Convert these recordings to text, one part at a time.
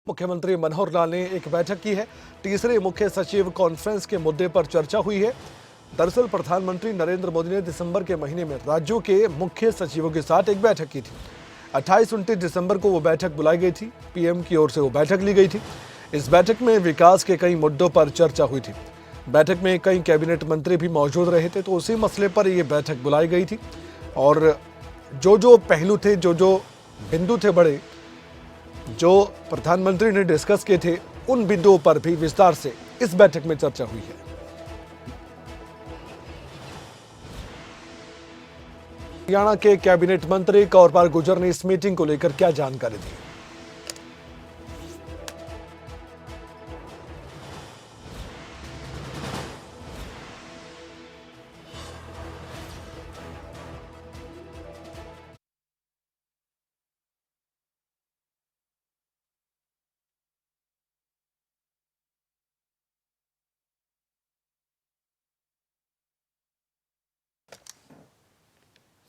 मुख्यमंत्री मनोहर लाल ने एक बैठक की है। तीसरे मुख्य सचिव कॉन्फ्रेंस के मुद्दे पर चर्चा हुई है। दरअसल प्रधानमंत्री नरेंद्र मोदी ने दिसंबर के महीने में राज्यों के मुख्य सचिवों के साथ एक बैठक की थी। 28-29 दिसंबर को वो बैठक बुलाई गई थी। पीएम की ओर से वो बैठक ली गई थी। इस बैठक में विकास के कई मुद्दों पर चर्चा हुई थी। बैठक में कई कैबिनेट मंत्री भी मौजूद रहे थे, तो उसी मसले पर ये बैठक बुलाई गई थी और जो पहलू थे, जो बिंदु थे बड़े, जो प्रधानमंत्री ने डिस्कस किए थे, उन बिंदुओं पर भी विस्तार से इस बैठक में चर्चा हुई है। हरियाणा के कैबिनेट मंत्री कंवरपाल गुर्जर ने इस मीटिंग को लेकर क्या जानकारी दी।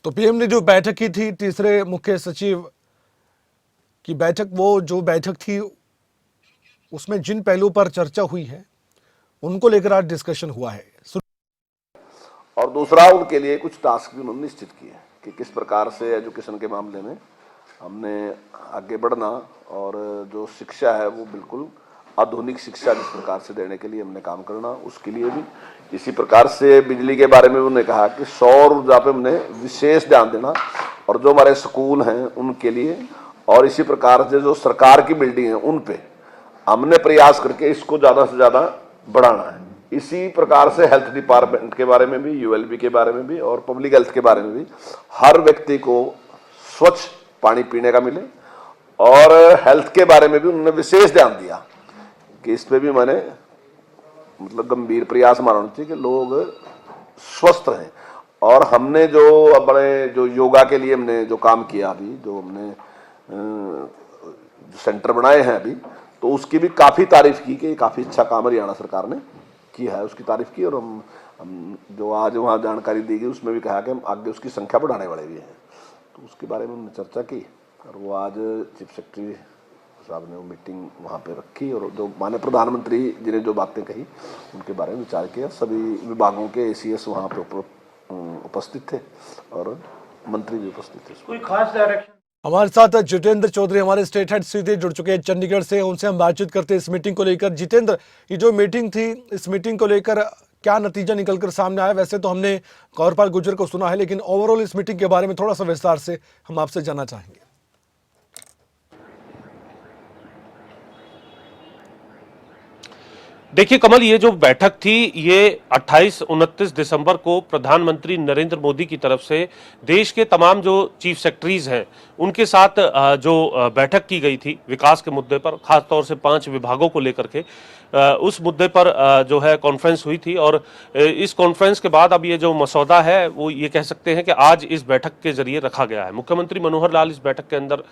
तो पीएम ने जो बैठक की थी, तीसरे मुख्य सचिव की बैठक, वो जो बैठक थी उसमें जिन पहलुओं पर चर्चा हुई है उनको लेकर आज डिस्कशन हुआ है। और दूसरा, उनके लिए कुछ टास्क भी उन्होंने निश्चित किए कि किस प्रकार से एजुकेशन के मामले में हमने आगे बढ़ना और जो शिक्षा है वो बिल्कुल आधुनिक शिक्षा जिस प्रकार से देने के लिए हमने काम करना, उसके लिए भी। इसी प्रकार से बिजली के बारे में उन्होंने कहा कि सौर ऊर्जा पे हमने विशेष ध्यान देना और जो हमारे स्कूल हैं उनके लिए, और इसी प्रकार से जो सरकार की बिल्डिंग है उन पे हमने प्रयास करके इसको ज़्यादा से ज़्यादा बढ़ाना है। इसी प्रकार से हेल्थ डिपार्टमेंट के बारे में भी, यूएलबी के बारे में भी और पब्लिक हेल्थ के बारे में भी, हर व्यक्ति को स्वच्छ पानी पीने का मिले। और हेल्थ के बारे में भी उन्होंने विशेष ध्यान दिया कि इस पे भी मैंने मतलब गंभीर प्रयास हमारा होना चाहिए कि लोग स्वस्थ रहें। और हमने जो अपने जो योगा के लिए हमने जो काम किया, अभी जो हमने सेंटर बनाए हैं अभी, तो उसकी भी काफ़ी तारीफ की कि काफ़ी अच्छा काम हरियाणा सरकार ने किया है, उसकी तारीफ की। और हम जो आज वहाँ जानकारी दी गई उसमें भी कहा कि हम आगे उसकी संख्या बढ़ाने वाले भी हैं, तो उसके बारे में हमने चर्चा की। और वो आज चीफ सेक्रेटरी साहब ने वो मीटिंग वहाँ पे रखी और जो माननीय प्रधानमंत्री जी ने जो बातें कही उनके बारे में विचार किया। सभी विभागों के एसीएस वहाँ पे उपस्थित थे और मंत्री भी उपस्थित थे। कोई खास डायरेक्शन? हमारे साथ जितेंद्र चौधरी हमारे स्टेट हेड सीधे जुड़ चुके हैं चंडीगढ़ से, उनसे हम बातचीत करते हैं इस मीटिंग को लेकर। जितेंद्र, ये जो मीटिंग थी, इस मीटिंग को लेकर क्या नतीजा निकलकर सामने आया? वैसे तो हमने कंवरपाल गुर्जर को सुना है, लेकिन ओवरऑल इस मीटिंग के बारे में थोड़ा सा विस्तार से हम आपसे जानना चाहेंगे। देखिए कमल, ये जो बैठक थी ये 28-29 दिसंबर को प्रधानमंत्री नरेंद्र मोदी की तरफ से देश के तमाम जो चीफ सेक्रेटरीज हैं उनके साथ जो बैठक की गई थी विकास के मुद्दे पर, खास तौर से 5 विभागों को लेकर के उस मुद्दे पर जो है कॉन्फ्रेंस हुई थी। और इस कॉन्फ्रेंस के बाद अब ये जो मसौदा है वो ये कह सकते हैं कि आज इस बैठक के जरिए रखा गया है। मुख्यमंत्री मनोहर लाल इस बैठक के अंदर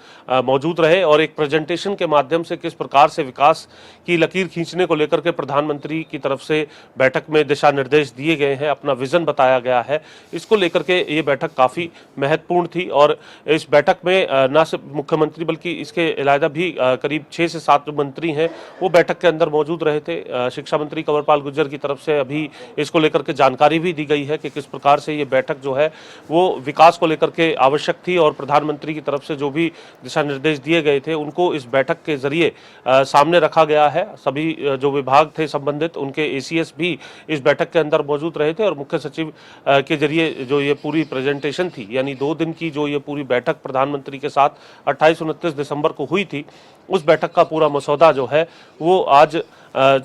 मौजूद रहे और एक प्रेजेंटेशन के माध्यम से किस प्रकार से विकास की लकीर खींचने को लेकर के प्रधानमंत्री की तरफ से बैठक में दिशा निर्देश दिए गए हैं, अपना विजन बताया गया है, इसको लेकर के ये बैठक काफ़ी महत्वपूर्ण थी। और इस बैठक में न सिर्फ मुख्यमंत्री बल्कि इसके अलावा भी करीब 6 से 7 मंत्री हैं वो बैठक के अंदर मौजूद रहे थे। शिक्षा मंत्री कंवरपाल गुर्जर की तरफ से अभी इसको लेकर के जानकारी भी दी गई है कि किस प्रकार से ये बैठक जो है वो विकास को लेकर के आवश्यक थी और प्रधानमंत्री की तरफ से जो भी दिशा निर्देश दिए गए थे उनको इस बैठक के जरिए सामने रखा गया है। सभी जो विभाग थे संबंधित उनके एसीएस भी इस बैठक के अंदर मौजूद रहे थे और मुख्य सचिव के जरिए जो ये पूरी प्रेजेंटेशन थी, यानी 2 दिन की जो ये पूरी बैठक प्रधानमंत्री के साथ 28-29 दिसंबर को हुई थी, उस बैठक का पूरा मसौदा जो है वो आज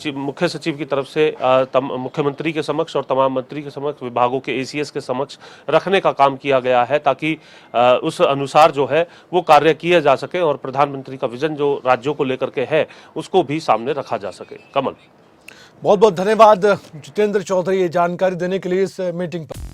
मुख्य सचिव की तरफ से मुख्यमंत्री के समक्ष और तमाम मंत्री के समक्ष, विभागों के एसीएस के समक्ष रखने का काम किया गया है ताकि उस अनुसार जो है वो कार्य किया जा सके और प्रधानमंत्री का विजन जो राज्यों को लेकर के है उसको भी सामने रखा जा सके। कमल, बहुत बहुत धन्यवाद जितेंद्र चौधरी ये जानकारी देने के लिए इस मीटिंग पर।